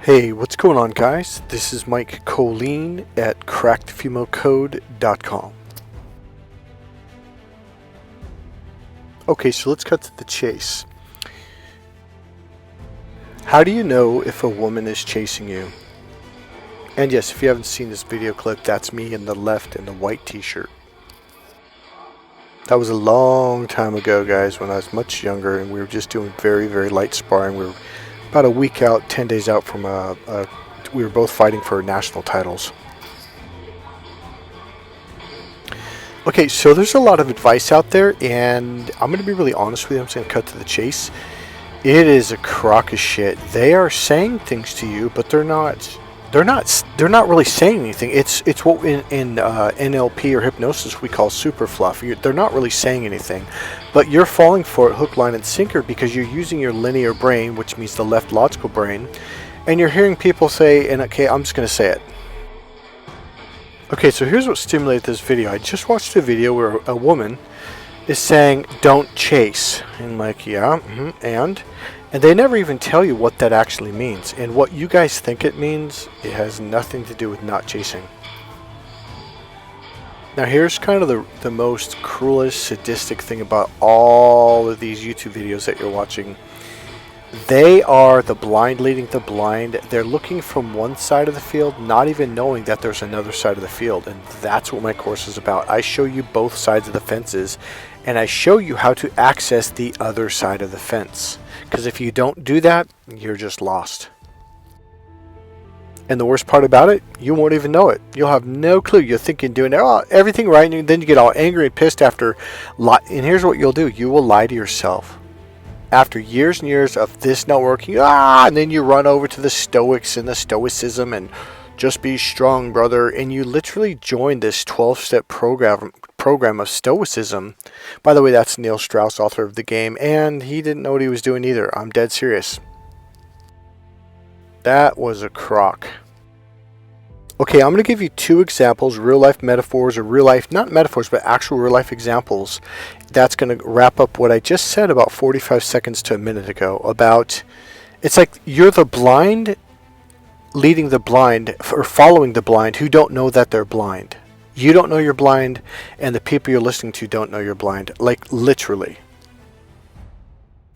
Hey, what's going on, guys? This is Mike Kollin at crackedfemalcode.com. Okay, so let's cut to the chase. How do you know if a woman is chasing you? And yes, if you haven't seen this video clip, that's me in the left in the white t-shirt. That was a long time ago, guys, when I was much younger and we were just doing very, very light sparring. We were about a week out, 10 days out from we were both fighting for national titles. Okay, so there's a lot of advice out there, and I'm going to be really honest with you. I'm just going to cut to the chase. It is a crock of shit. They are saying things to you, but they're not really saying anything. It's what in NLP or hypnosis we call super fluff. They're not really saying anything, but you're falling for it hook, line, and sinker because you're using your linear brain, which means the left logical brain, and you're hearing people say, and okay, I'm just going to say it. Okay, so here's what stimulated this video. I just watched a video where a woman is saying, "Don't chase," and like, yeah, and they never even tell you what that actually means. And what you guys think it means, it has nothing to do with not chasing. Now here's kind of the most cruelest, sadistic thing about all of these YouTube videos that you're watching. They are the blind leading the blind. They're looking from one side of the field, not even knowing that there's another side of the field. And that's what my course is about. I show you both sides of the fences, and I show you how to access the other side of the fence. Because if you don't do that, you're just lost. And the worst part about it, you won't even know it. You'll have no clue. You're thinking doing everything right, and then you get all angry and pissed after. And here's what you'll do. You will lie to yourself. After years and years of this not working, and then you run over to the Stoics and the Stoicism and just be strong, brother. And you literally join this 12-step program of Stoicism. By the way, that's Neil Strauss, author of the game, and he didn't know what he was doing either. I'm dead serious. That was a crock. Okay, I'm going to give you two examples, real life metaphors, or real life, not metaphors, but actual real life examples. That's going to wrap up what I just said about 45 seconds to a minute ago about, it's like you're the blind leading the blind, or following the blind who don't know that they're blind. You don't know you're blind, and the people you're listening to don't know you're blind, like literally.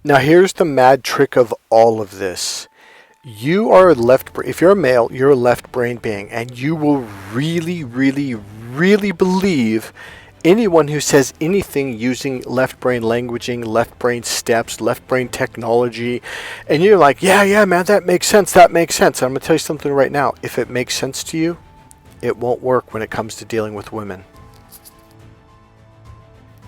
Now here's the mad trick of all of this. You are if you're a male, you're a left brain being, and you will really, really, really believe anyone who says anything using left brain languaging, left brain steps, left brain technology, and you're like, yeah, man, that makes sense. I'm going to tell you something right now. If it makes sense to you, it won't work when it comes to dealing with women.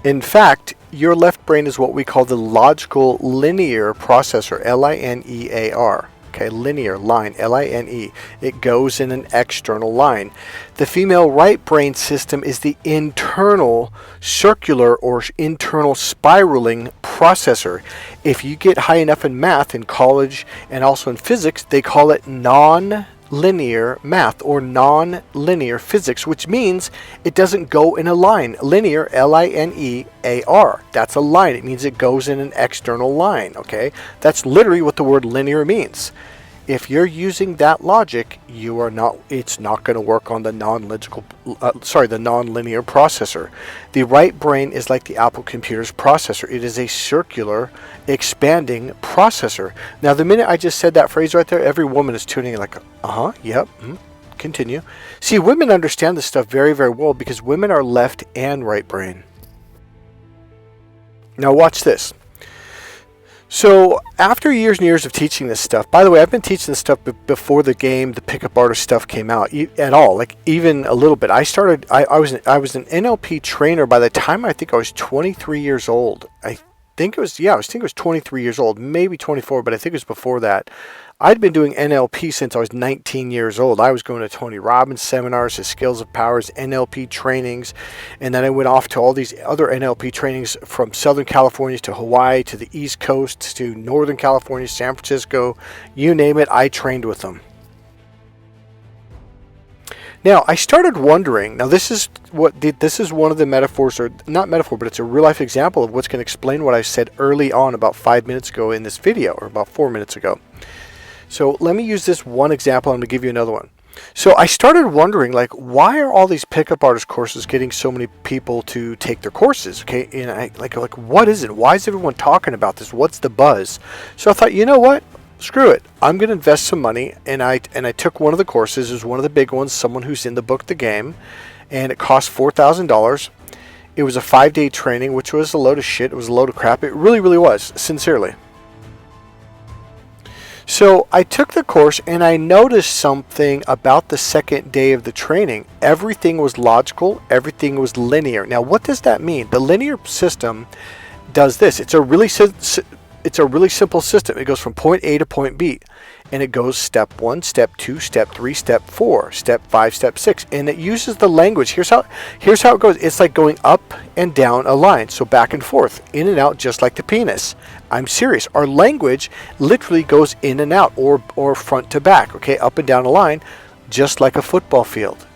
In fact, your left brain is what we call the logical linear processor, L-I-N-E-A-R. Okay, linear line, L-I-N-E. It goes in an external line. The female right brain system is the internal circular or internal spiraling processor. If you get high enough in math in college and also in physics, they call it non-linear math or non-linear physics, which means it doesn't go in a line. Linear, L-I-N-E-A-R. That's a line. It means it goes in an external line, okay? That's literally what the word linear means. If you're using that logic, it's not going to work on the non-linear processor. The right brain is like the Apple computer's processor. It is a circular, expanding processor. Now, the minute I just said that phrase right there, every woman is tuning in like, yep, continue. See, women understand this stuff very, very well because women are left and right brain. Now, watch this. So after years and years of teaching this stuff, by the way, I've been teaching this stuff before the game, the pickup artist stuff came out at all, like even a little bit. I was an NLP trainer by the time I think I was 23 years old. I think it was 23 years old, maybe 24, but I think it was before that. I'd been doing NLP since I was 19 years old. I was going to Tony Robbins seminars, his Skills of Powers, NLP trainings, and then I went off to all these other NLP trainings from Southern California to Hawaii to the East Coast to Northern California, San Francisco, you name it, I trained with them. Now, I started wondering, now this is one of the metaphors, or not metaphor, but it's a real life example of what's going to explain what I said early on about 5 minutes ago in this video, or about 4 minutes ago. So let me use this one example. I'm going to give you another one. So I started wondering, like, why are all these pickup artist courses getting so many people to take their courses? Okay, and I like what is it? Why is everyone talking about this? What's the buzz? So I thought, you know what? Screw it. I'm going to invest some money, and I took one of the courses. It was one of the big ones. Someone who's in the book The Game, and it cost $4,000. It was a 5-day training, which was a load of shit. It was a load of crap. It really, really was. Sincerely. So I took the course and I noticed something about the second day of the training. Everything was logical. Everything was linear. Now, what does that mean? The linear system does this. It's a really simple system. It goes from point A to point B, and it goes step 1, step 2, step 3, step 4, step 5, step 6, and it uses the language. Here's how it goes. It's like going up and down a line, so back and forth, in and out, just like the penis. I'm serious. Our language literally goes in and out, or front to back, okay, up and down a line, just like a football field.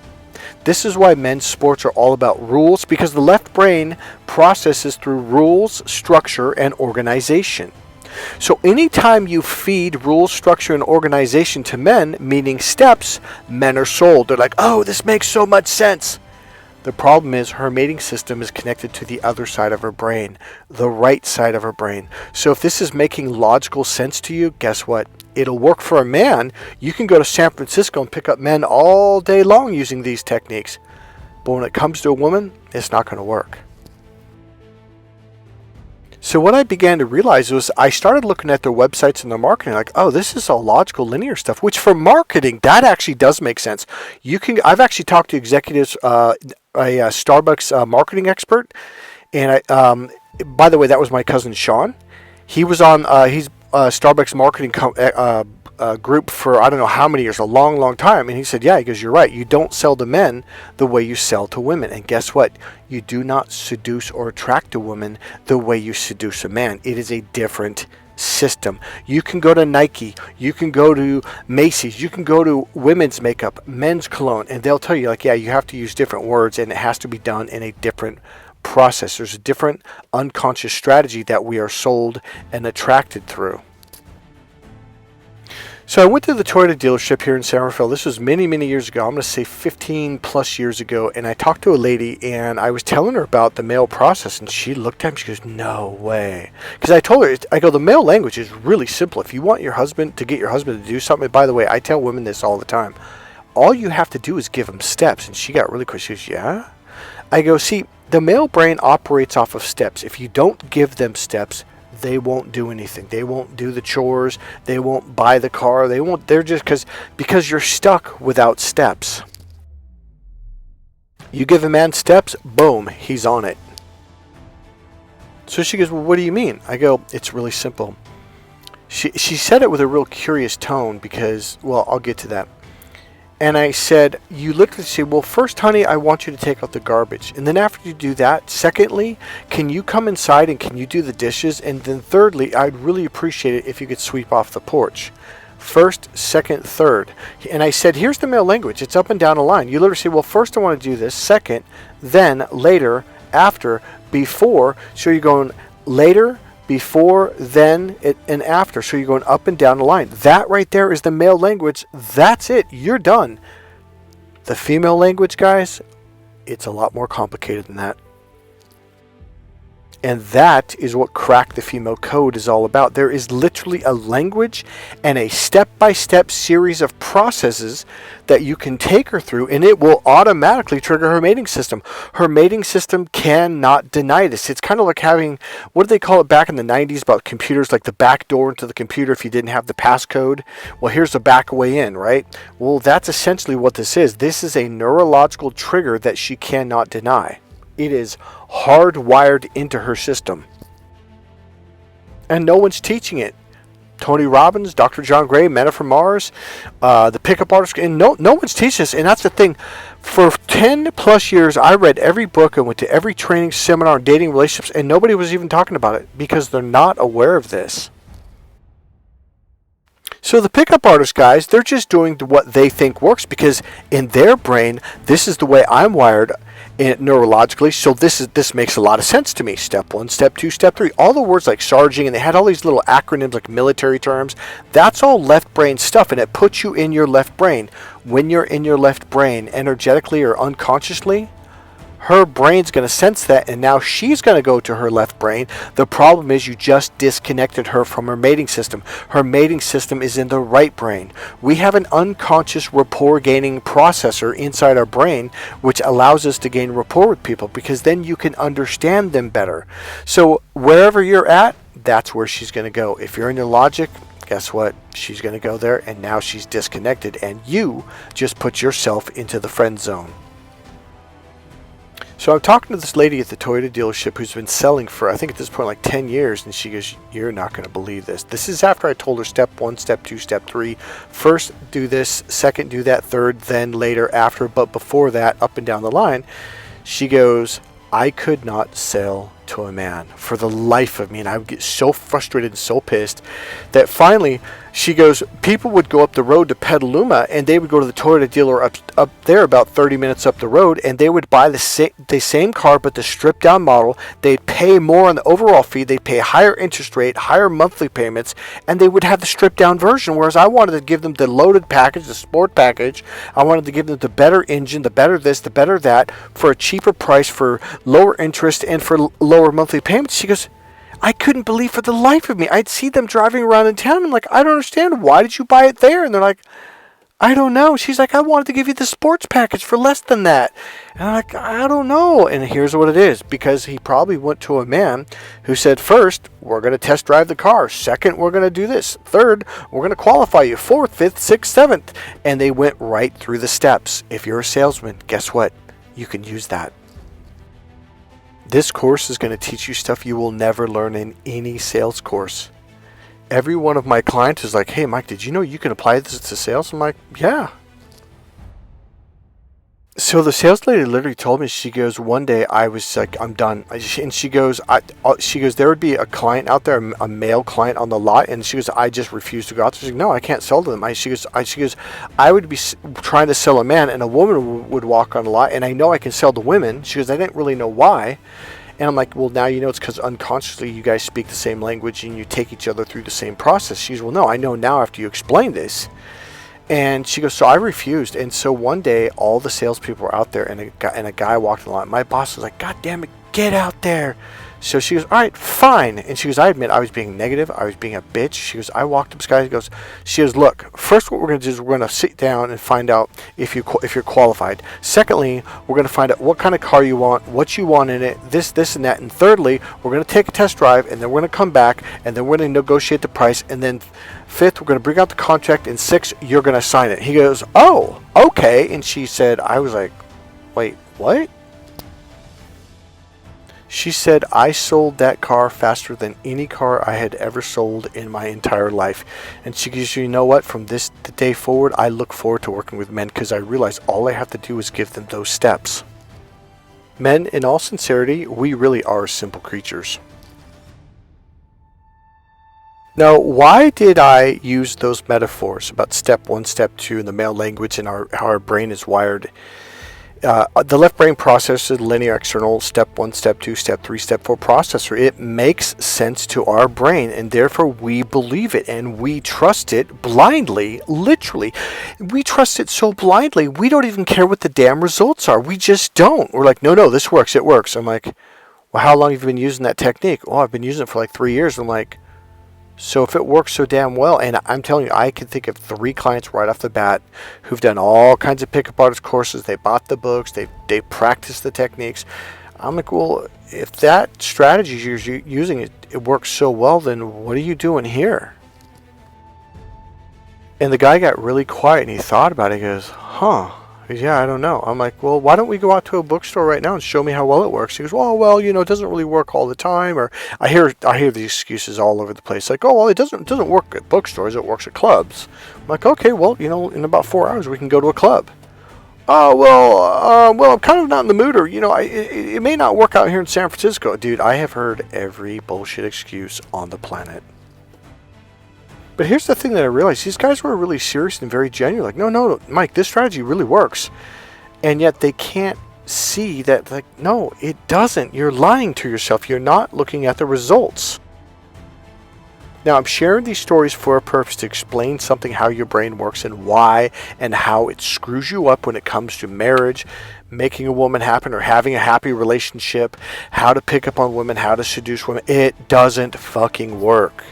This is why men's sports are all about rules, because the left brain processes through rules, structure, and organization. So anytime you feed rules, structure, and organization to men, meaning steps, men are sold. They're like, oh, this makes so much sense. The problem is her mating system is connected to the other side of her brain, the right side of her brain. So if this is making logical sense to you, guess what? It'll work for a man. You can go to San Francisco and pick up men all day long using these techniques. But when it comes to a woman, it's not going to work. So what I began to realize was I started looking at their websites and their marketing, like, oh, this is all logical, linear stuff, which for marketing, that actually does make sense. I've actually talked to executives, a Starbucks marketing expert, and by the way, that was my cousin Sean. He was on, he's Starbucks marketing group for I don't know how many years, a long, long time. And he said, yeah, he goes, you're right. You don't sell to men the way you sell to women. And guess what? You do not seduce or attract a woman the way you seduce a man. It is a different system. You can go to Nike, you can go to Macy's, you can go to women's makeup, men's cologne, and they'll tell you, like, yeah, you have to use different words and it has to be done in a different process. There's a different unconscious strategy that we are sold and attracted through. So I went to the Toyota dealership here in San Rafael. This was many, many years ago. I'm going to say 15 plus years ago. And I talked to a lady and I was telling her about the male process. And she looked at me, she goes, no way. Because I told her, I go, the male language is really simple. If you want your husband to get your husband to do something, by the way, I tell women this all the time. All you have to do is give them steps. And she got really quick. She goes, yeah? I go, see, the male brain operates off of steps. If you don't give them steps, they won't do anything. They won't do the chores. They won't buy the car. They're just because you're stuck without steps. You give a man steps, boom, he's on it. So she goes, well, what do you mean? I go, it's really simple. She said it with a real curious tone because, well, I'll get to that. And I said, you literally say, well, first, honey, I want you to take out the garbage. And then after you do that, secondly, can you come inside and can you do the dishes? And then thirdly, I'd really appreciate it if you could sweep off the porch. First, second, third. And I said, here's the male language. It's up and down a line. You literally say, well, first I want to do this. Second, then, later, after, before. So you're going later, before, then, and after. So you're going up and down the line. That right there is the male language. That's it. You're done. The female language, guys, it's a lot more complicated than that. And that is what Crack the Female Code is all about. There is literally a language and a step-by-step series of processes that you can take her through, and it will automatically trigger her mating system. Her mating system cannot deny this. It's kind of like having, what did they call it back in the 90s about computers, like the back door into the computer if you didn't have the passcode? Well, here's the back way in, right? Well, that's essentially what this is. This is a neurological trigger that she cannot deny. It is hardwired into her system. And no one's teaching it. Tony Robbins, Dr. John Gray, Men Are From Mars, the pickup artist, and no one's teaching this. And that's the thing. For 10 plus years, I read every book and went to every training seminar on dating relationships, and nobody was even talking about it because they're not aware of this. So the pickup artist guys, they're just doing what they think works because in their brain, this is the way I'm wired. neurologically. So this makes a lot of sense to me. Step 1, step 2, step 3. All the words like sarging, and they had all these little acronyms like military terms. That's all left brain stuff, and it puts you in your left brain. When you're in your left brain, energetically or unconsciously, her brain's going to sense that, and now she's going to go to her left brain. The problem is you just disconnected her from her mating system. Her mating system is in the right brain. We have an unconscious rapport gaining processor inside our brain, which allows us to gain rapport with people, because then you can understand them better. So wherever you're at, that's where she's going to go. If you're in your logic, guess what? She's going to go there, and now she's disconnected, and you just put yourself into the friend zone. So I'm talking to this lady at the Toyota dealership who's been selling for, I think at this point, like 10 years. And she goes, you're not going to believe this. This is after I told her step 1, step 2, step 3. First, do this. Second, do that. Third, then later, after. But before that, up and down the line, she goes, I could not sell to a man for the life of me. And I would get so frustrated and so pissed that finally, she goes, people would go up the road to Petaluma, and they would go to the Toyota dealer up there about 30 minutes up the road, and they would buy the same car, but the stripped down model. They'd pay more on the overall fee. They'd pay higher interest rate, higher monthly payments, and they would have the stripped down version. Whereas I wanted to give them the loaded package, the sport package. I wanted to give them the better engine, the better this, the better that, for a cheaper price, for lower interest, and for lower monthly payments. She goes, I couldn't believe for the life of me. I'd see them driving around in town. I'm like, I don't understand. Why did you buy it there? And they're like, I don't know. She's like, I wanted to give you the sports package for less than that. And I'm like, I don't know. And here's what it is. Because he probably went to a man who said, first, we're going to test drive the car. Second, we're going to do this. Third, we're going to qualify you. Fourth, fifth, sixth, seventh. And they went right through the steps. If you're a salesman, guess what? You can use that. This course is going to teach you stuff you will never learn in any sales course. Every one of my clients is like, hey, Mike, did you know you can apply this to sales? I'm like, yeah. So the sales lady literally told me, she goes, one day I was like, I'm done. And she goes, there would be a client out there, a male client on the lot. And she goes, I just refuse to go out there. She's like, no, I can't sell to them. She goes, I would be trying to sell a man, and a woman would walk on the lot. And I know I can sell to women. She goes, I didn't really know why. And I'm like, well, now you know it's because unconsciously you guys speak the same language and you take each other through the same process. She goes, well, no, I know now after you explain this. And she goes, so I refused. And so one day, all the salespeople were out there, and a guy walked in the line. My boss was like, God damn it, get out there. So she goes, all right, fine. And she goes, I admit I was being negative. I was being a bitch. She goes, I walked up to this guy. She goes, look, first what we're going to do is we're going to sit down and find out if you're qualified. Secondly, we're going to find out what kind of car you want, what you want in it, this, and that. And thirdly, we're going to take a test drive, and then we're going to come back, and then we're going to negotiate the price. And then fifth, we're going to bring out the contract. And sixth, you're going to sign it. He goes, oh, okay. And she said, I was like, wait, what? She said, I sold that car faster than any car I had ever sold in my entire life. And she goes, you know what? From this day forward, I look forward to working with men, because I realize all I have to do is give them those steps. Men, in all sincerity, we really are simple creatures. Now, why did I use those metaphors about step 1, step 2 in the male language and how our brain is wired? The left brain processor, the linear external, step 1, step 2, step 3, step 4 processor. It makes sense to our brain, and therefore we believe it, and we trust it blindly, literally. We trust it so blindly, we don't even care what the damn results are. We just don't. We're like, no, this works, it works. I'm like, well, how long have you been using that technique? Well, I've been using it for like 3 years. I'm like, so if it works so damn well, and I'm telling you, I can think of 3 clients right off the bat who've done all kinds of pickup artist courses. They bought the books. They practiced the techniques. I'm like, well, if that strategy you're using, it works so well, then what are you doing here? And the guy got really quiet, and he thought about it. He goes, huh. Yeah, I don't know. I'm like, well, why don't we go out to a bookstore right now and show me how well it works? He goes, well, it doesn't really work all the time. Or I hear these excuses all over the place, like, oh, well, it doesn't work at bookstores. It works at clubs. I'm like, okay, well, in about 4 hours we can go to a club. Oh, well, I'm kind of not in the mood, or it may not work out here in San Francisco, dude. I have heard every bullshit excuse on the planet. But here's the thing that I realized. These guys were really serious and very genuine. Like, no, Mike, this strategy really works. And yet they can't see that, like, no, it doesn't. You're lying to yourself. You're not looking at the results. Now, I'm sharing these stories for a purpose to explain something, how your brain works and why, and how it screws you up when it comes to marriage, making a woman happen, or having a happy relationship, how to pick up on women, how to seduce women. It doesn't fucking work.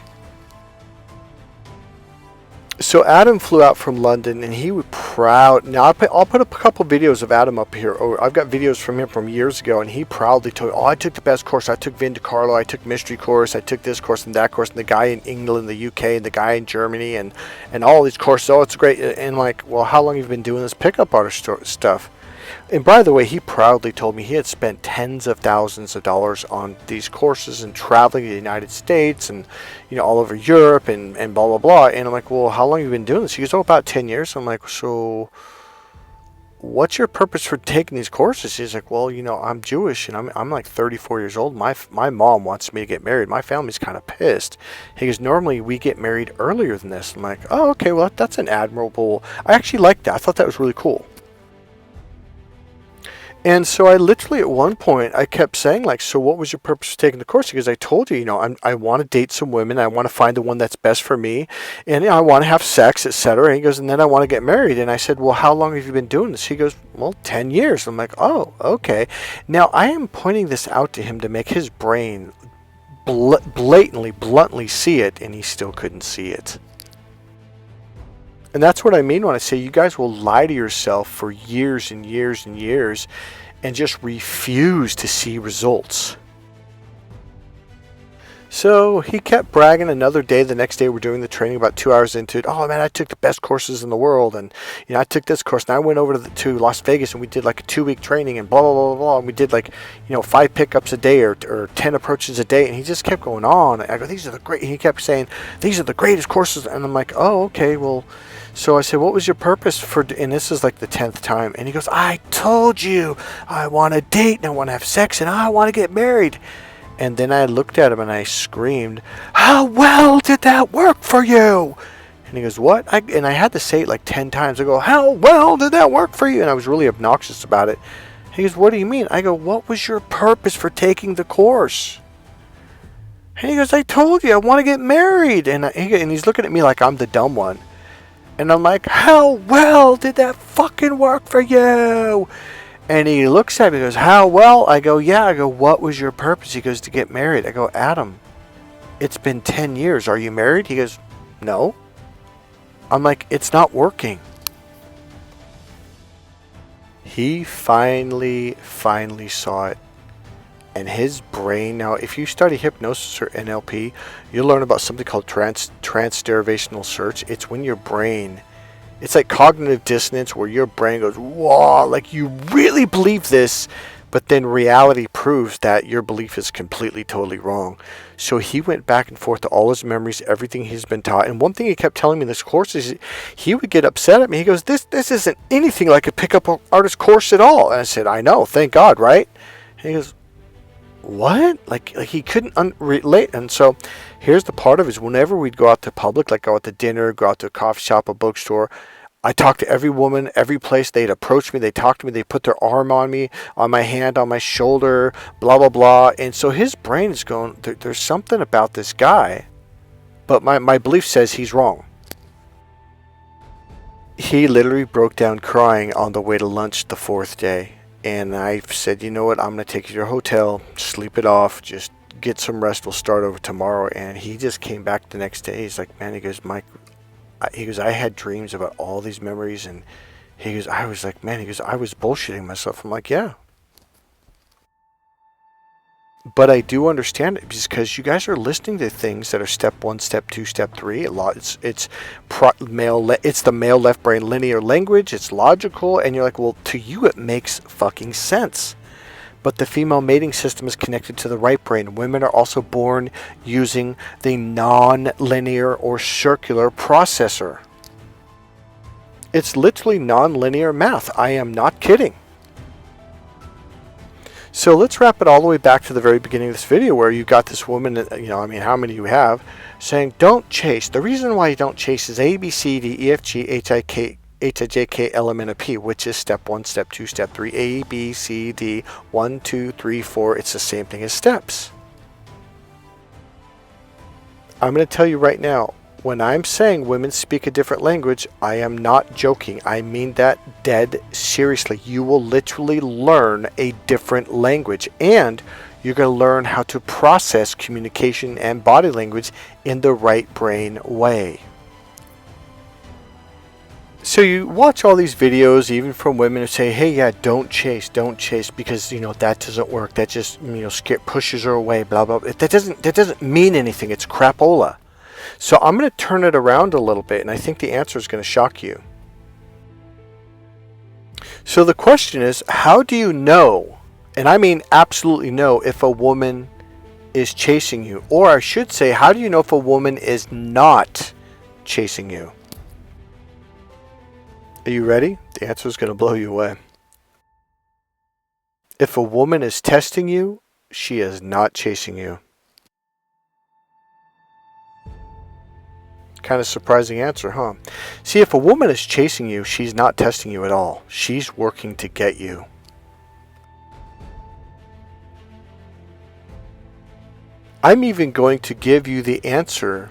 So Adam flew out from London, and he was proud. Now I'll put up a couple videos of Adam up here. I've got videos from him from years ago, and he proudly told, "Oh, I took the best course. I took Vin DiCarlo. I took Mystery course. I took this course and that course, and the guy in England, the UK, and the guy in Germany, and all these courses. Oh, it's great." And like, well, how long have you been doing this pickup artist stuff? And by the way, he proudly told me he had spent tens of thousands of dollars on these courses and traveling to the United States and, all over Europe and blah, blah, blah. And I'm like, well, how long have you been doing this? He goes, oh, about 10 years. I'm like, so what's your purpose for taking these courses? He's like, well, I'm Jewish and I'm like 34 years old. My mom wants me to get married. My family's kind of pissed. He goes, normally we get married earlier than this. I'm like, oh, okay, well, that's an admirable. I actually liked that. I thought that was really cool. And so I literally at one point I kept saying, like, so what was your purpose for taking the course? Because I told you, I want to date some women. I want to find the one that's best for me. And I want to have sex, etc. And he goes, and then I want to get married. And I said, well, how long have you been doing this? He goes, well, 10 years. I'm like, oh, okay. Now I am pointing this out to him to make his brain bluntly see it. And he still couldn't see it. And that's what I mean when I say you guys will lie to yourself for years and years and years and just refuse to see results. So he kept bragging another day. The next day we're doing the training, about 2 hours into it. Oh man, I took the best courses in the world. And I took this course and I went over to Las Vegas and we did like a 2-week training and blah, blah, blah, blah. And we did like, 5 pickups a day or 10 approaches a day. And he just kept going on. I go, these are the great, and he kept saying, these are the greatest courses. And I'm like, oh, okay, well, so I said, what was your purpose for, and this is like the 10th time. And he goes, I told you I want to date and I want to have sex and I want to get married. And then I looked at him and I screamed, how well did that work for you? And he goes, what? And I had to say it like 10 times. I go, how well did that work for you? And I was really obnoxious about it. He goes, what do you mean? I go, what was your purpose for taking the course? And he goes, I told you I want to get married. And he's looking at me like I'm the dumb one. And I'm like, how well did that fucking work for you? And he looks at me and goes, how well? I go, yeah. I go, what was your purpose? He goes, to get married. I go, Adam, it's been 10 years. Are you married? He goes, no. I'm like, it's not working. He finally saw it. And his brain, now if you study hypnosis or NLP, you'll learn about something called trans-derivational search. It's when your brain, it's like cognitive dissonance where your brain goes, whoa, like you really believe this, but then reality proves that your belief is completely, totally wrong. So he went back and forth to all his memories, everything he's been taught. And one thing he kept telling me in this course is he would get upset at me. He goes, this isn't anything like a pickup artist course at all. And I said, I know, thank God, right? And he goes, what? Like he couldn't relate. And so here's the part of it is whenever we'd go out to public, like go out to dinner, go out to a coffee shop, a bookstore, I talked to every woman, every place. They'd approach me, they talked to me, they put their arm on me, on my hand, on my shoulder, blah, blah, blah. And so his brain is going, there's something about this guy, but my belief says he's wrong. He literally broke down crying on the way to lunch the 4th day. And I said, you know what, I'm going to take you to your hotel, sleep it off, just get some rest, we'll start over tomorrow. And he just came back the next day. He's like, man, he goes, Mike, I had dreams about all these memories. And he goes, I was like, man, he goes, I was bullshitting myself. I'm like, yeah. But I do understand it because you guys are listening to things that are step 1, step 2, step 3. A lot. It's the male left brain linear language. It's logical, and you're like, well, to you it makes fucking sense. But the female mating system is connected to the right brain. Women are also born using the non-linear or circular processor. It's literally non-linear math. I am not kidding. So let's wrap it all the way back to the very beginning of this video where you got this woman, how many you have, saying don't chase. The reason why you don't chase is A, B, C, D, E, F, G, H, I, K, H-I-J-K-L-M-N-O-P, which is step 1, step 2, step 3, A, B, C, D, 1, 2, 3, 4. It's the same thing as steps. I'm going to tell you right now, when I'm saying women speak a different language, I am not joking. I mean that dead seriously. You will literally learn a different language, and you're going to learn how to process communication and body language in the right brain way. So you watch all these videos, even from women who say, hey, yeah, don't chase, because, that doesn't work. That just, pushes her away, blah, blah, blah. That doesn't mean anything. It's crapola. So I'm going to turn it around a little bit, and I think the answer is going to shock you. So the question is, how do you know, and I mean absolutely know, if a woman is chasing you? Or I should say, how do you know if a woman is not chasing you? Are you ready? The answer is going to blow you away. If a woman is testing you, she is not chasing you. Kind of surprising answer, huh? See, if a woman is chasing you, she's not testing you at all. She's working to get you. I'm even going to give you the answer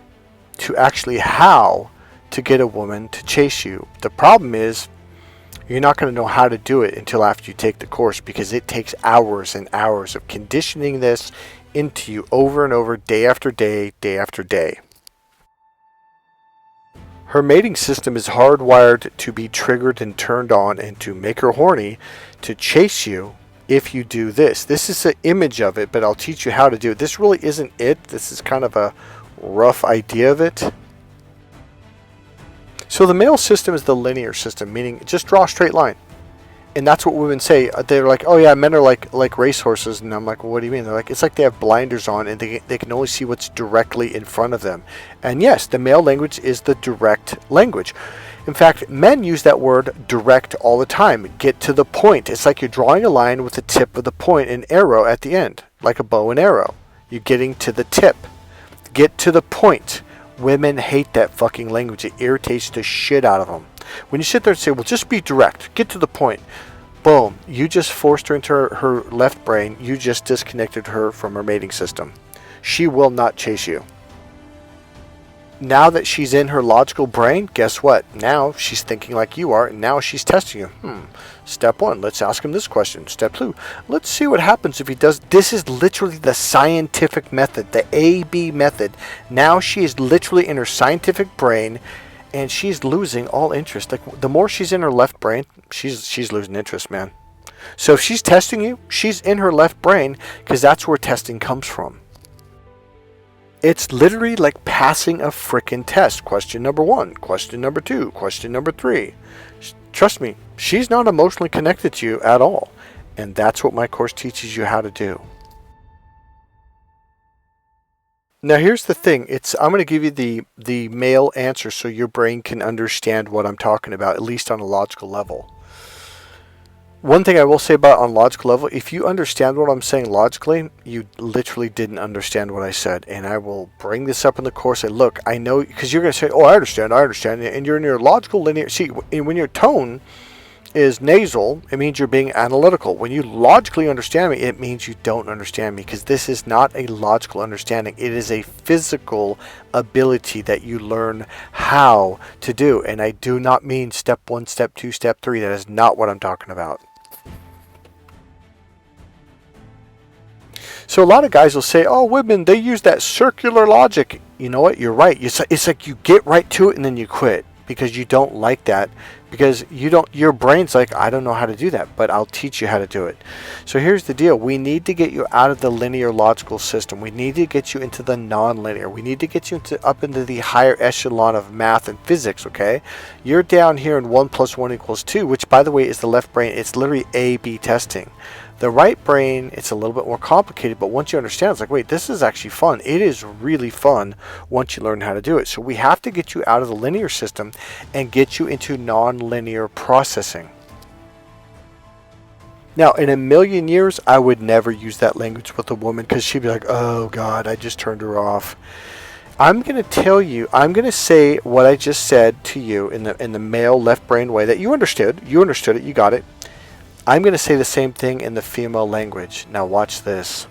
to actually how to get a woman to chase you. The problem is, you're not going to know how to do it until after you take the course, because it takes hours and hours of conditioning this into you over and over, day after day, day after day. Her mating system is hardwired to be triggered and turned on and to make her horny to chase you if you do this. This is an image of it, but I'll teach you how to do it. This really isn't it. This is kind of a rough idea of it. So the male system is the linear system, meaning just draw a straight line. And that's what women say. They're like, oh yeah, men are like racehorses. And I'm like, well, what do you mean? They're like, it's like they have blinders on and they can only see what's directly in front of them. And yes, the male language is the direct language. In fact, men use that word direct all the time. Get to the point. It's like you're drawing a line with the tip of the point, an arrow at the end, like a bow and arrow. You're getting to the tip. Get to the point. Women hate that fucking language. It irritates the shit out of them. When you sit there and say, well, just be direct, get to the point. Boom. You just forced her into her left brain. You just disconnected her from her mating system. She will not chase you. Now that she's in her logical brain, guess what? Now she's thinking like you are, and now she's testing you. Step 1, let's ask him this question. Step 2, let's see what happens if he does. This is literally the scientific method, the A-B method. Now she is literally in her scientific brain, and she's losing all interest. Like, the more she's in her left brain, she's losing interest, man. So if she's testing you, she's in her left brain, because that's where testing comes from. It's literally like passing a frickin' test. Question number 1, question number 2, question number 3. Trust me, she's not emotionally connected to you at all. And that's what my course teaches you how to do. Now here's the thing. I'm going to give you the male answer so your brain can understand what I'm talking about, at least on a logical level. One thing I will say about on logical level, if you understand what I'm saying logically, you literally didn't understand what I said. And I will bring this up in the course. And look, I know, because you're going to say, oh, I understand. And you're in your logical linear. See, when your tone is nasal, it means you're being analytical. When you logically understand me, it means you don't understand me, because this is not a logical understanding. It is a physical ability that you learn how to do. And I do not mean step 1, step 2, step 3. That is not what I'm talking about. So a lot of guys will say, oh, women, they use that circular logic. You know what? You're right. It's like you get right to it and then you quit because you don't like that. Because your brain's like, I don't know how to do that, but I'll teach you how to do it. So here's the deal. We need to get you out of the linear logical system. We need to get you into the non-linear. We need to get you up into the higher echelon of math and physics, okay? You're down here in 1 + 1 = 2, which, by the way, is the left brain. It's literally A-B testing. The right brain, it's a little bit more complicated, but once you understand, it's like, wait, this is actually fun. It is really fun once you learn how to do it. So we have to get you out of the linear system and get you into non-linear processing. Now, in a million years, I would never use that language with a woman, because she'd be like, oh God, I just turned her off. I'm going to tell you, I'm going to say what I just said to you in the male left brain way that you understood. You understood it. You got it. I'm going to say the same thing in the female language. Now watch this.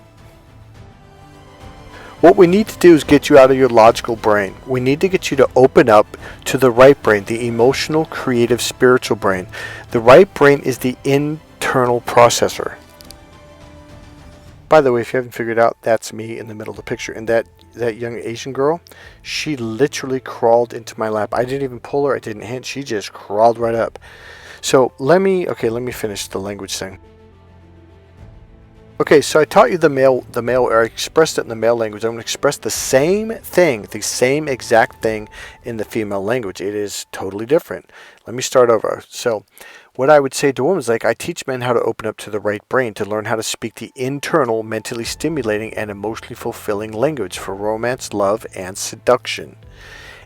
What we need to do is get you out of your logical brain. We need to get you to open up to the right brain, the emotional, creative, spiritual brain. The right brain is the internal processor. By the way, if you haven't figured out, that's me in the middle of the picture. And that young Asian girl, she literally crawled into my lap. I didn't even pull her. I didn't hint. She just crawled right up. So let me finish the language thing. Okay, so I taught you the male, or I expressed it in the male language. I'm going to express the same thing, the same exact thing in the female language. It is totally different. Let me start over. So what I would say to women is like, I teach men how to open up to the right brain to learn how to speak the internal, mentally stimulating, and emotionally fulfilling language for romance, love, and seduction.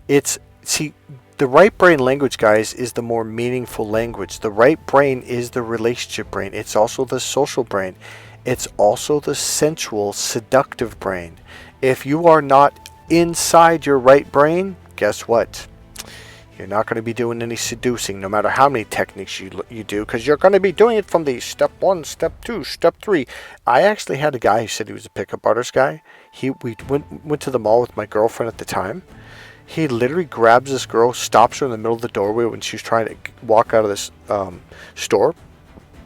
The right brain language, guys, is the more meaningful language. The right brain is the relationship brain. It's also the social brain. It's also the sensual, seductive brain. If you are not inside your right brain, guess what? You're not going to be doing any seducing, no matter how many techniques you do, because you're going to be doing it from the step 1, step 2, step 3. I actually had a guy who said he was a pickup artist guy. We went to the mall with my girlfriend at the time. He literally grabs this girl, stops her in the middle of the doorway when she's trying to walk out of this store.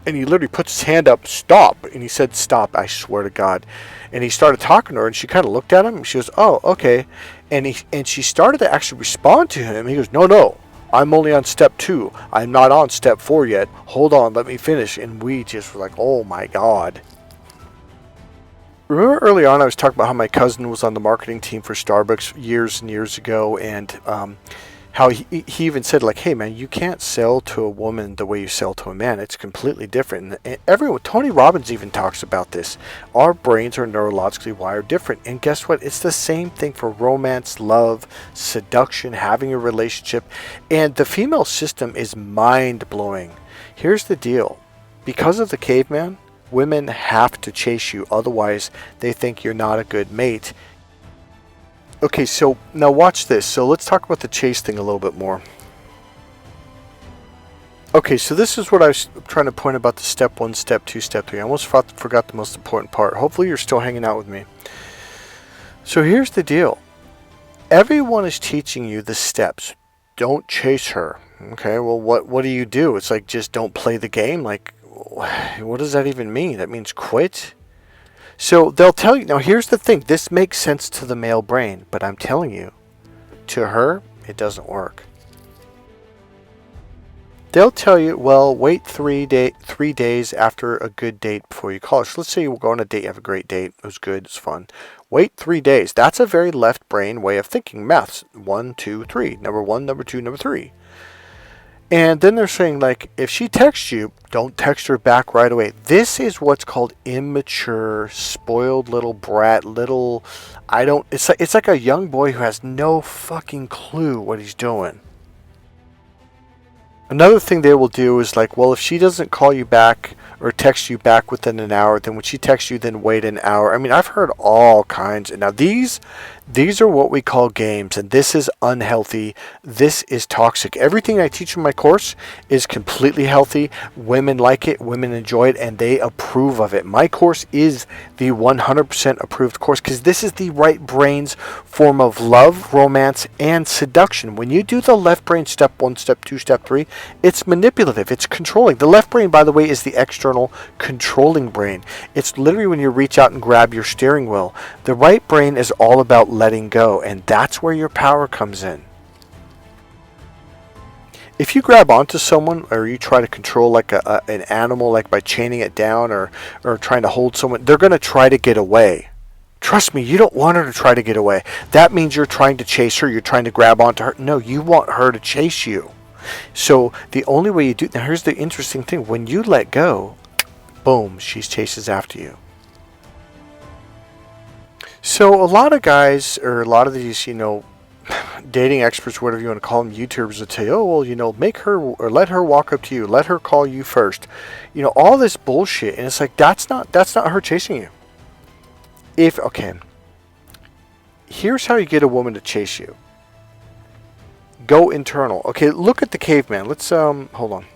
And he literally puts his hand up, stop. And he said, stop, I swear to God. And he started talking to her, and she kind of looked at him. And she goes, oh, okay. And she started to actually respond to him. He goes, no, I'm only on step 2. I'm not on step 4 yet. Hold on, let me finish. And we just were like, oh my God. Remember early on I was talking about how my cousin was on the marketing team for Starbucks years and years ago, and how he even said, like, hey man, you can't sell to a woman the way you sell to a man. It's completely different. And everyone, Tony Robbins even talks about this. Our brains are neurologically wired different. And guess what? It's the same thing for romance, love, seduction, having a relationship. And the female system is mind-blowing. Here's the deal. Because of the caveman, women have to chase you. Otherwise, they think you're not a good mate. Okay, so now watch this. So let's talk about the chase thing a little bit more. Okay, so this is what I was trying to point about the step 1, step 2, step 3. I almost forgot the most important part. Hopefully you're still hanging out with me. So here's the deal. Everyone is teaching you the steps. Don't chase her. Okay, well, what do you do? It's like, just don't play the game? Like, what does that even mean? That means quit? So they'll tell you, now here's the thing, this makes sense to the male brain, but I'm telling you, to her, it doesn't work. They'll tell you, well, wait 3 days after a good date before you call her. So let's say you go on a date, you have a great date, it was good, it's fun. Wait 3 days. That's a very left brain way of thinking. Maths, 1, 2, 3. Number 1, number 2, number 3. And then they're saying, like, if she texts you, don't text her back right away. This is what's called immature, spoiled little brat, it's like a young boy who has no fucking clue what he's doing. Another thing they will do is like, well, if she doesn't call you back or text you back within an hour, then when she texts you, then wait an hour. I mean, I've heard all kinds. Now, these are what we call games, and this is unhealthy. This is toxic. Everything I teach in my course is completely healthy. Women like it, women enjoy it, and they approve of it. My course is the 100% approved course because this is the right brain's form of love, romance, and seduction. When you do the left brain step 1, step 2, step 3, it's manipulative. It's controlling. The left brain, by the way, is the external controlling brain. It's literally when you reach out and grab your steering wheel. The right brain is all about letting go, and that's where your power comes in. If you grab onto someone or you try to control like an animal, like by chaining it down or trying to hold someone, they're going to try to get away. Trust me, you don't want her to try to get away. That means you're trying to chase her. You're trying to grab onto her. No, you want her to chase you. So the only way you do, now here's the interesting thing, when you let go, boom, she chases after you. So a lot of guys, or a lot of these, dating experts, whatever you want to call them, YouTubers will tell you, oh, well, make her, or let her walk up to you, let her call you first. All this bullshit, and it's like, that's not her chasing you. Here's how you get a woman to chase you. Go internal. Okay, look at the caveman. Let's hold on.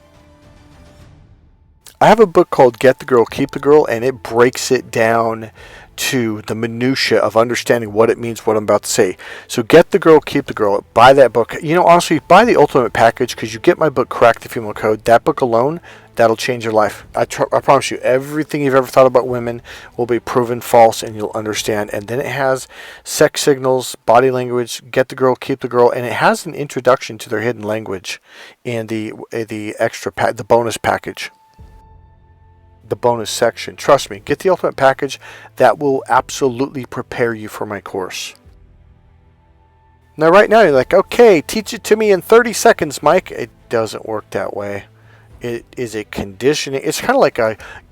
I have a book called Get the Girl, Keep the Girl, and it breaks it down to the minutia of understanding what it means, what I'm about to say. So Get the Girl, Keep the Girl. Buy that book. You know, honestly, buy the Ultimate Package, because you get my book, Crack the Female Code. That book alone, that'll change your life. I promise you, everything you've ever thought about women will be proven false, and you'll understand. And then it has sex signals, body language, Get the Girl, Keep the Girl, and it has an introduction to their hidden language in the the bonus package. The bonus section. Trust me, get the Ultimate Package. That will absolutely prepare you for my course. Now right now you're like, okay, teach it to me in 30 seconds, Mike. It doesn't work that way. It is a conditioning. It's kind of like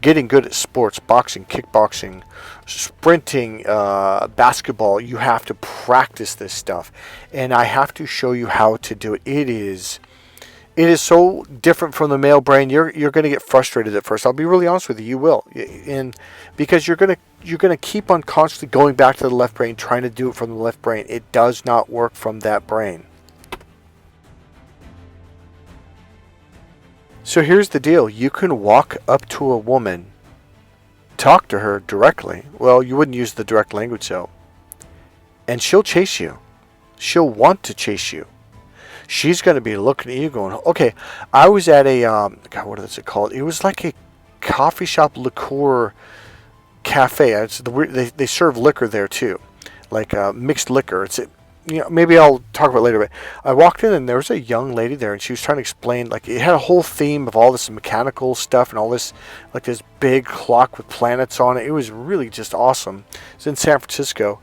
getting good at sports, boxing, kickboxing, sprinting, basketball. You have to practice this stuff, and I have to show you how to do it. It is so different from the male brain. You're going to get frustrated at first. I'll be really honest with you. You will, and because you're going to keep on constantly going back to the left brain, trying to do it from the left brain. It does not work from that brain. So here's the deal. You can walk up to a woman, talk to her directly. Well, you wouldn't use the direct language though. And she'll chase you. She'll want to chase you. She's going to be looking at you going, okay, I was at a, God, what is it called? It was like a coffee shop liqueur cafe. They serve liquor there too, like mixed liquor. Maybe I'll talk about it later, but I walked in and there was a young lady there, and she was trying to explain, like, it had a whole theme of all this mechanical stuff and all this, like this big clock with planets on it. It was really just awesome. It's in San Francisco.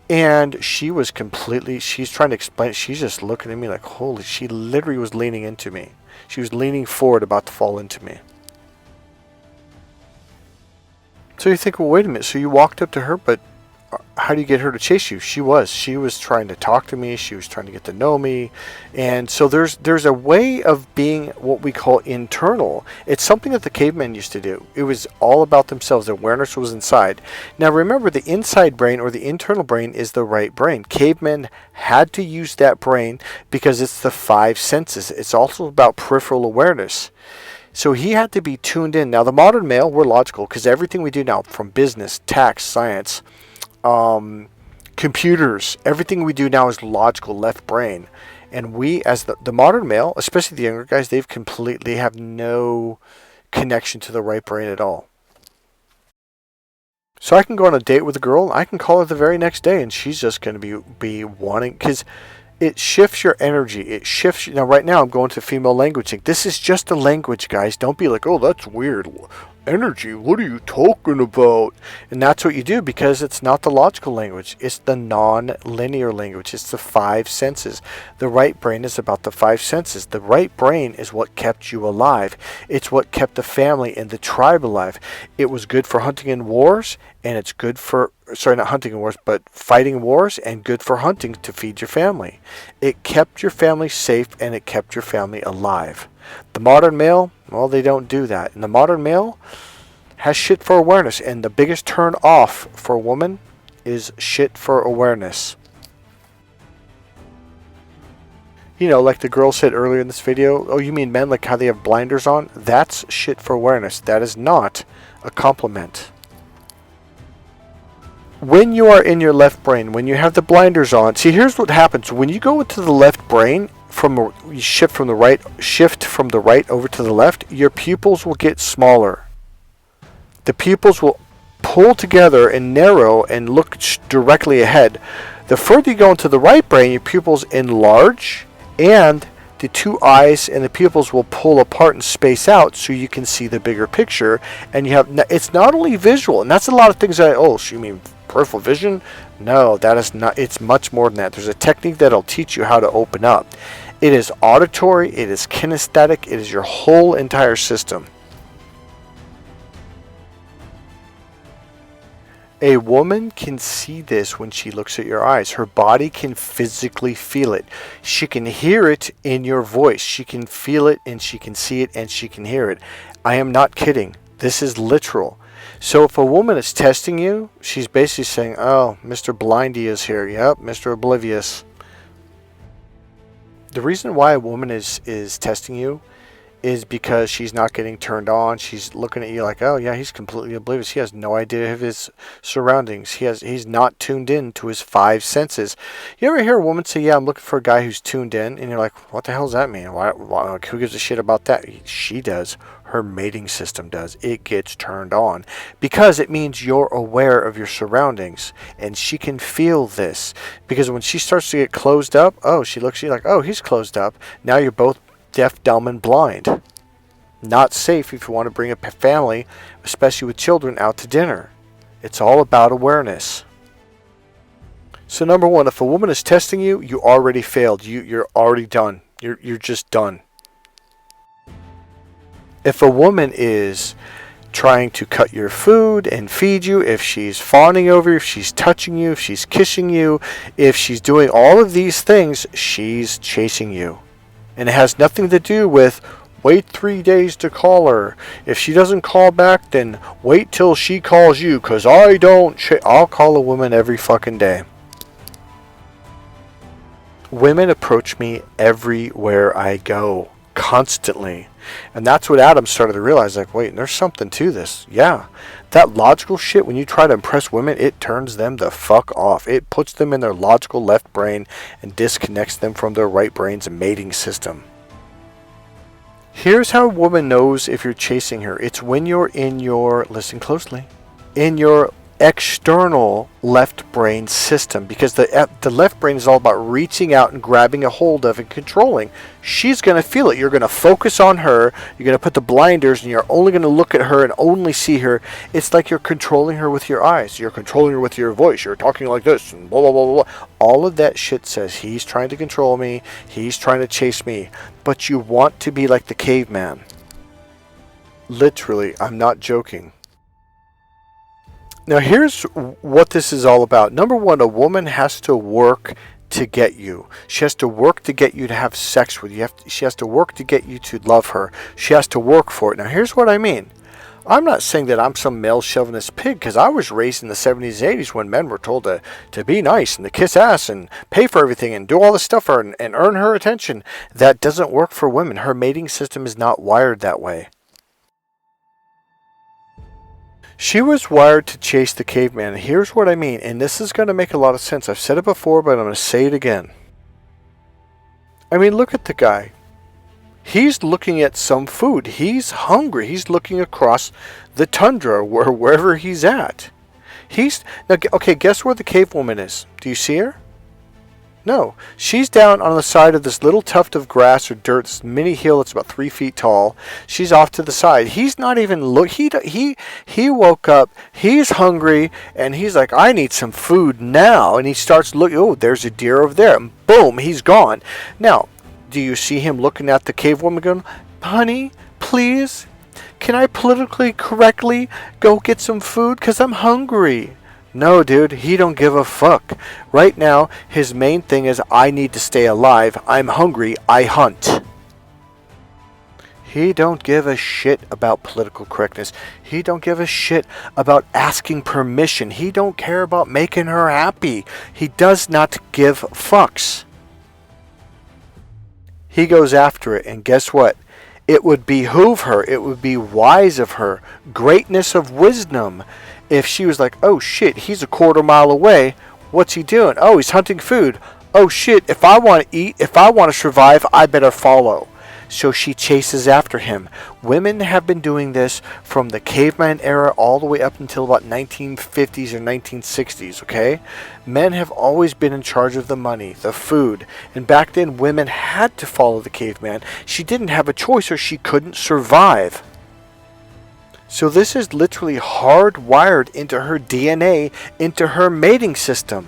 And she's trying to explain it. She's just looking at me like, holy, she literally was leaning into me. She was leaning forward, about to fall into me. So you think, well, wait a minute. So you walked up to her, but how do you get her to chase you? She was trying to talk to me. She was trying to get to know me. And so there's a way of being what we call internal. It's something that the cavemen used to do. It was all about themselves. Their awareness was inside. Now remember, the inside brain or the internal brain is the right brain. Cavemen had to use that brain because it's the 5 senses. It's also about peripheral awareness. So he had to be tuned in. Now the modern male, we're logical, because everything we do now, from business, tax, science, computers, everything we do now is logical, left brain. And we, as the modern male, especially the younger guys, they have no connection to the right brain at all. So I can go on a date with a girl, I can call her the very next day, and she's just going to be wanting, because it shifts your energy. It shifts. Now right now I'm going to female languaging. This is just a language, guys. Don't be like, oh, that's weird. Energy, what are you talking about? And that's what you do, because it's not the logical language. It's the non-linear language. It's the 5 senses. The right brain is about the 5 senses. The right brain is what kept you alive. It's what kept the family and the tribe alive. It was good for hunting in wars, and it's good for, not hunting in wars, but fighting wars, and good for hunting to feed your family. It kept your family safe, and it kept your family alive. The modern male, well, they don't do that. And the modern male has shit for awareness. And the biggest turn off for a woman is shit for awareness. You know, like the girl said earlier in this video, oh, you mean men, like how they have blinders on? That's shit for awareness. That is not a compliment. When you are in your left brain, when you have the blinders on, see, here's what happens. When you go into the left brain, you shift from the right over to the left, your pupils will get smaller. The pupils will pull together and narrow and look directly ahead. The further you go into the right brain, your pupils enlarge, and the 2 eyes and the pupils will pull apart and space out so you can see the bigger picture. And it's not only visual, and that's a lot of things so you mean peripheral vision? No, that is not. It's much more than that. There's a technique that'll teach you how to open up. It is auditory, it is kinesthetic, it is your whole entire system. A woman can see this when she looks at your eyes. Her body can physically feel it. She can hear it in your voice. She can feel it, and she can see it, and she can hear it. I am not kidding. This is literal. So if a woman is testing you, she's basically saying, oh, Mr. Blindy is here. Yep, Mr. Oblivious. The reason why a woman is testing you is because she's not getting turned on. She's looking at you like, oh yeah, he's completely oblivious. He has no idea of his surroundings. He's not tuned in to his five senses. You ever hear a woman say, yeah, I'm looking for a guy who's tuned in? And you're like, what the hell does that mean? Why, who gives a shit about that? She does. Her mating system does. It gets turned on because it means you're aware of your surroundings, and she can feel this. Because when she starts to get closed up, oh, she looks at you like, oh, he's closed up. Now you're both deaf, dumb, and blind. Not safe if you want to bring a family, especially with children, out to dinner. It's all about awareness. So number one, if a woman is testing you, you already failed. You're already done. You're just done. If a woman is trying to cut your food and feed you, if she's fawning over you, if she's touching you, if she's kissing you, if she's doing all of these things, she's chasing you. And it has nothing to do with wait 3 days to call her. If she doesn't call back, then wait till she calls you, because I don't I'll call a woman every fucking day. Women approach me everywhere I go, constantly. And that's what Adam started to realize, like, wait, there's something to this. Yeah, that logical shit, when you try to impress women, it turns them the fuck off. It puts them in their logical left brain and disconnects them from their right brain's mating system. Here's how a woman knows if you're chasing her. It's when you're in your, listen closely, in your external left brain system, because the left brain is all about reaching out and grabbing a hold of and controlling. She's going to feel it. You're going to focus on her. You're going to put the blinders, and you're only going to look at her and only see her. It's like you're controlling her with your eyes. You're controlling her with your voice. You're talking like this and blah, blah, blah, blah, blah. All of that shit says he's trying to control me. He's trying to chase me. But you want to be like the caveman. Literally, I'm not joking. Now here's what this is all about. Number one, a woman has to work to get you. She has to work to get you to have sex with you. She has to work to get you to love her. She has to work for it. Now here's what I mean. I'm not saying that I'm some male chauvinist pig, because I was raised in the 70s and 80s when men were told to be nice and to kiss ass and pay for everything and do all this stuff and earn her attention. That doesn't work for women. Her mating system is not wired that way. She was wired to chase the caveman. Here's what I mean, and this is going to make a lot of sense. I've said it before, but I'm going to say it again. I mean, look at the guy. He's looking at some food. He's hungry. He's looking across the tundra wherever he's at. Now, okay, guess where the cave woman is? Do you see her? No. She's down on the side of this little tuft of grass or dirt, this mini hill that's about 3 feet tall. She's off to the side. He's not even he woke up, he's hungry, and he's like, I need some food now. And he starts looking, oh, there's a deer over there. And boom, he's gone. Now, do you see him looking at the cave woman going, honey, please, can I politically correctly go get some food? Because I'm hungry. No, dude, he don't give a fuck. Right now, his main thing is, I need to stay alive. I'm hungry. I hunt. He don't give a shit about political correctness. He don't give a shit about asking permission. He don't care about making her happy. He does not give fucks. He goes after it, and guess what? It would behoove her. It would be wise of her. Greatness of wisdom. If she was like, oh shit, he's a quarter mile away. What's he doing? Oh, he's hunting food. Oh shit, if I want to eat, if I want to survive, I better follow. So she chases after him. Women have been doing this from the caveman era all the way up until about 1950s or 1960s, okay? Men have always been in charge of the money, the food. And back then, women had to follow the caveman. She didn't have a choice or she couldn't survive. So this is literally hardwired into her DNA, into her mating system.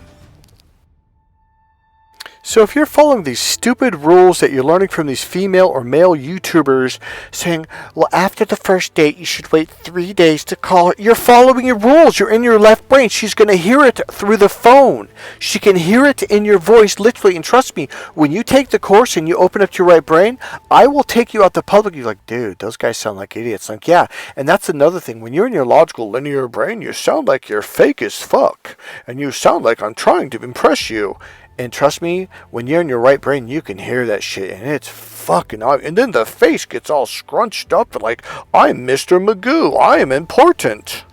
So if you're following these stupid rules that you're learning from these female or male YouTubers saying, well, after the first date, you should wait 3 days to call her. You're following your rules. You're in your left brain. She's going to hear it through the phone. She can hear it in your voice, literally. And trust me, when you take the course and you open up your right brain, I will take you out to public. You're like, dude, those guys sound like idiots. Like, yeah. And that's another thing. When you're in your logical, linear brain, you sound like you're fake as fuck. And you sound like I'm trying to impress you. And trust me, when you're in your right brain, you can hear that shit, and it's fucking obvious. And then the face gets all scrunched up, and like, I'm Mr. Magoo, I am important.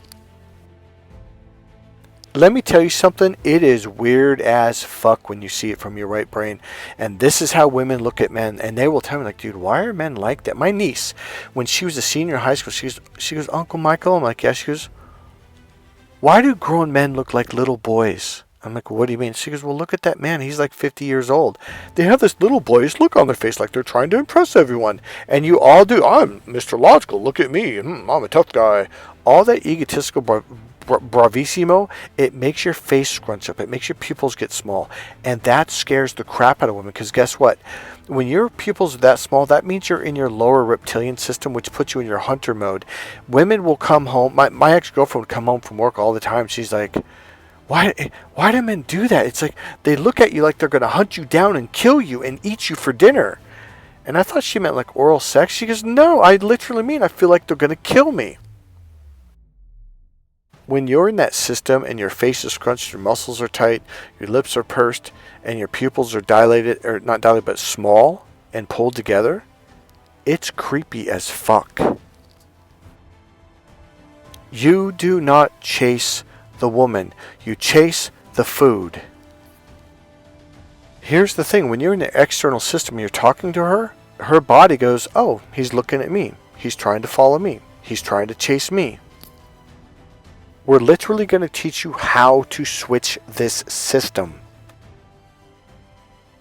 Let me tell you something, it is weird as fuck when you see it from your right brain. And this is how women look at men, and they will tell me, like, dude, why are men like that? My niece, when she was a senior in high school, she goes, Uncle Michael? I'm like, yeah. She goes, why do grown men look like little boys? I'm like, what do you mean? She goes, well, look at that man. He's like 50 years old. They have this little boyish look on their face like they're trying to impress everyone. And you all do. I'm Mr. Logical. Look at me. I'm a tough guy. All that egotistical bravissimo, it makes your face scrunch up. It makes your pupils get small. And that scares the crap out of women. Because guess what? When your pupils are that small, that means you're in your lower reptilian system, which puts you in your hunter mode. Women will come home. My ex-girlfriend would come home from work all the time. She's like, why do men do that? It's like they look at you like they're going to hunt you down and kill you and eat you for dinner. And I thought she meant like oral sex. She goes, no, I literally mean I feel like they're going to kill me. When you're in that system and your face is scrunched, your muscles are tight, your lips are pursed, and your pupils are dilated, or not dilated, but small and pulled together, it's creepy as fuck. You do not chase the woman, you chase the food. Here's the thing, when you're in the external system and you're talking to her, her body goes, oh, he's looking at me, he's trying to follow me, he's trying to chase me. We're literally going to teach you how to switch this system.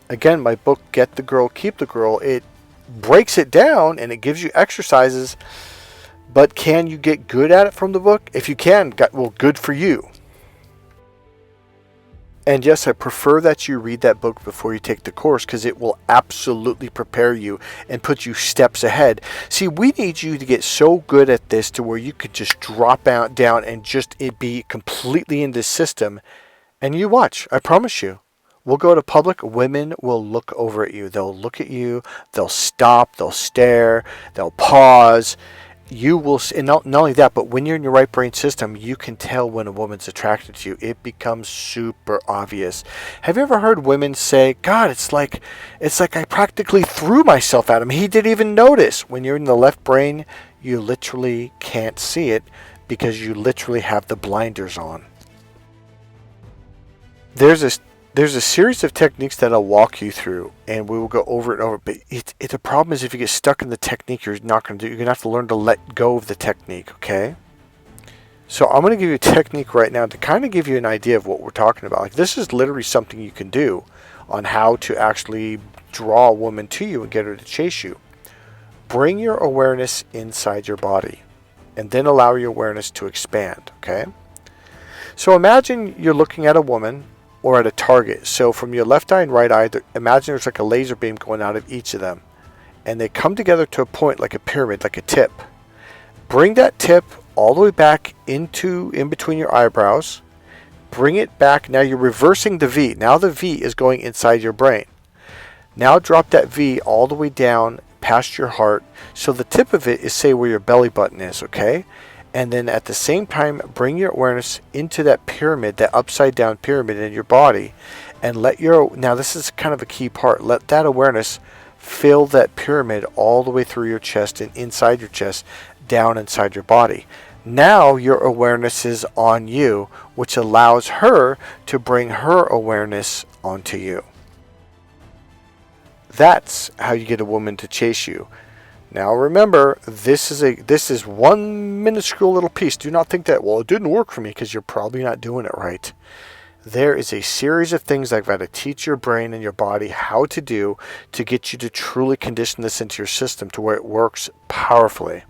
Again, my book, Get the Girl, Keep the Girl, it breaks it down and it gives you exercises. But can you get good at it from the book? If you can, well, good for you. And yes, I prefer that you read that book before you take the course because it will absolutely prepare you and put you steps ahead. See, we need you to get so good at this to where you could just drop out down and just it be completely in this system. And you watch, I promise you. We'll go to public, women will look over at you. They'll look at you, they'll stop, they'll stare, they'll pause. You will, and not only that, but when you're in your right brain system, you can tell when a woman's attracted to you. It becomes super obvious. Have you ever heard women say, God, it's like I practically threw myself at him. He didn't even notice. When you're in the left brain, you literally can't see it because you literally have the blinders on. There's a series of techniques that I'll walk you through, and we will go over it and over. But the problem is if you get stuck in the technique, you're not going to do. You're going to have to learn to let go of the technique. Okay. So I'm going to give you a technique right now to kind of give you an idea of what we're talking about. Like this is literally something you can do on how to actually draw a woman to you and get her to chase you. Bring your awareness inside your body, and then allow your awareness to expand. Okay. So imagine you're looking at a woman or at a target. So from your left eye and right eye, imagine there's like a laser beam going out of each of them. And they come together to a point like a pyramid, like a tip. Bring that tip all the way back in between your eyebrows. Bring it back. Now you're reversing the V. Now the V is going inside your brain. Now drop that V all the way down past your heart. So the tip of it is, say, where your belly button is, okay? And then at the same time, bring your awareness into that pyramid, that upside down pyramid in your body. And now this is kind of a key part, let that awareness fill that pyramid all the way through your chest and inside your chest, down inside your body. Now your awareness is on you, which allows her to bring her awareness onto you. That's how you get a woman to chase you. Now remember, this is one minuscule little piece. Do not think that, well, it didn't work for me, because you're probably not doing it right. There is a series of things I've got to teach your brain and your body how to do to get you to truly condition this into your system to where it works powerfully.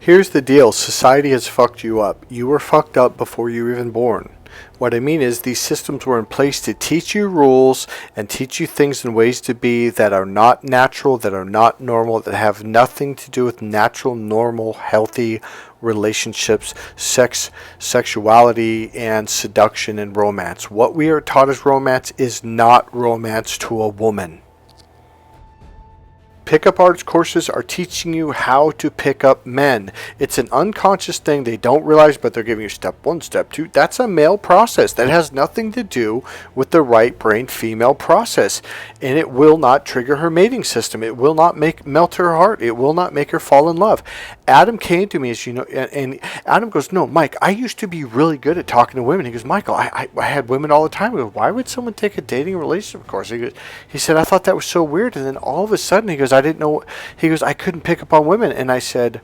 Here's the deal. Society has fucked you up. You were fucked up before you were even born. What I mean is these systems were in place to teach you rules and teach you things and ways to be that are not natural, that are not normal, that have nothing to do with natural, normal, healthy relationships, sex, sexuality, and seduction and romance. What we are taught as romance is not romance to a woman. Pickup artist courses are teaching you how to pick up men. It's an unconscious thing they don't realize, but they're giving you step 1, step 2. That's a male process. That has nothing to do with the right brain female process. And it will not trigger her mating system. It will not melt her heart. It will not make her fall in love. Adam came to me, as you know, and Adam goes, no, Mike, I used to be really good at talking to women. He goes, Michael, I had women all the time. I go, why would someone take a dating relationship course? He said, I thought that was so weird. And then all of a sudden, he goes, I didn't know. He goes, I couldn't pick up on women. And I said,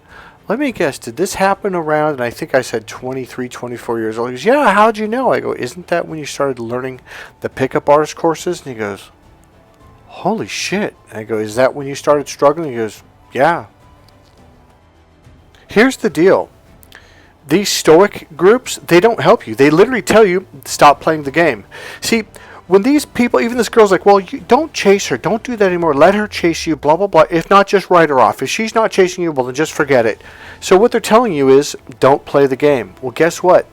let me guess, did this happen around, and I think I said 23, 24 years old. He goes, yeah, how'd you know? I go, isn't that when you started learning the pickup artist courses? And he goes, holy shit. And I go, is that when you started struggling? He goes, yeah. Here's the deal. These stoic groups, they don't help you. They literally tell you, stop playing the game. See, when these people, even this girl's like, well, you don't chase her. Don't do that anymore. Let her chase you, blah, blah, blah. If not, just write her off. If she's not chasing you, well, then just forget it. So what they're telling you is, don't play the game. Well, guess what?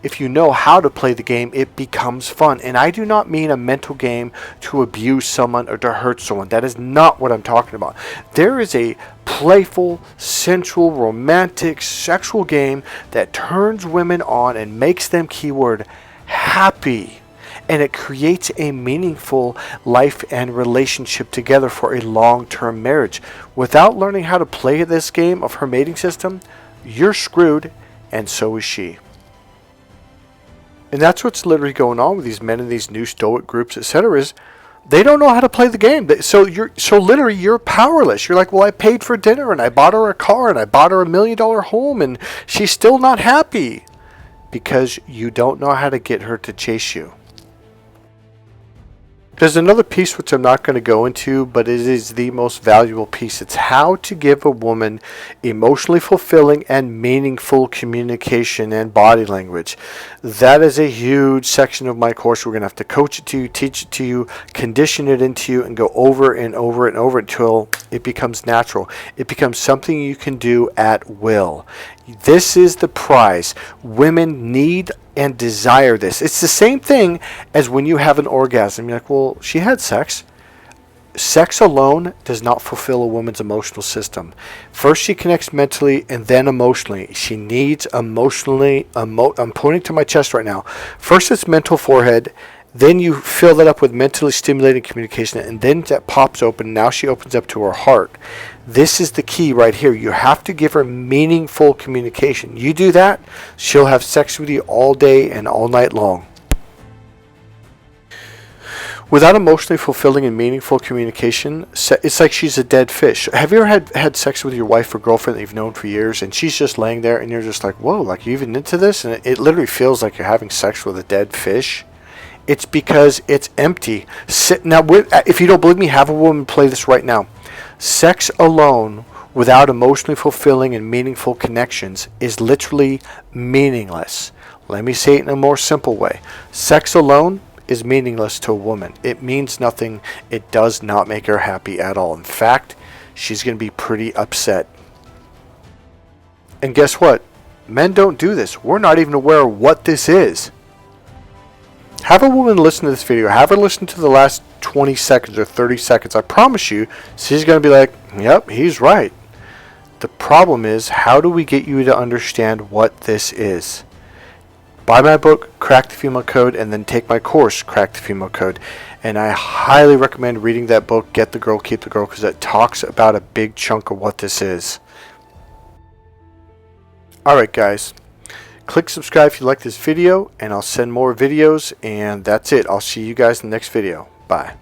If you know how to play the game, it becomes fun. And I do not mean a mental game to abuse someone or to hurt someone. That is not what I'm talking about. There is a playful, sensual, romantic, sexual game that turns women on and makes them, keyword, happy. And it creates a meaningful life and relationship together for a long-term marriage. Without learning how to play this game of her mating system, you're screwed, and so is she. And that's what's literally going on with these men in these new stoic groups, etc. is they don't know how to play the game. So literally you're powerless. You're like, well, I paid for dinner and I bought her a car and I bought her $1 million home and she's still not happy because you don't know how to get her to chase you. There's another piece which I'm not going to go into, but it is the most valuable piece. It's how to give a woman emotionally fulfilling and meaningful communication and body language. That is a huge section of my course. We're going to have to coach it to you, teach it to you, condition it into you, and go over and over and over until it becomes natural. It becomes something you can do at will. This is the prize. Women need and desire this. It's the same thing as when you have an orgasm. You're like, well, she had sex. Sex alone does not fulfill a woman's emotional system. First she connects mentally and then emotionally. She needs emotionally, I'm pointing to my chest right now. First it's mental forehead, then you fill that up with mentally stimulating communication, and then that pops open. Now she opens up to her heart. This is the key right here. You have to give her meaningful communication. You do that, she'll have sex with you all day and all night long. Without emotionally fulfilling and meaningful communication, it's like she's a dead fish. Have you ever had sex with your wife or girlfriend that you've known for years, and she's just laying there, and you're just like, whoa, like you even into this? And it literally feels like you're having sex with a dead fish. It's because it's empty. Now, if you don't believe me, have a woman play this right now. Sex alone, without emotionally fulfilling and meaningful connections, is literally meaningless. Let me say it in a more simple way. Sex alone is meaningless to a woman. It means nothing. It does not make her happy at all. In fact, she's going to be pretty upset. And guess what? Men don't do this. We're not even aware of what this is. Have a woman listen to this video. Have her listen to the last 20 seconds or 30 seconds. I promise you, she's going to be like, yep, he's right. The problem is, how do we get you to understand what this is? Buy my book, Crack the Female Code, and then take my course, Crack the Female Code. And I highly recommend reading that book, Get the Girl, Keep the Girl, because it talks about a big chunk of what this is. Alright guys, click subscribe if you like this video, and I'll send more videos, and that's it. I'll see you guys in the next video. Bye.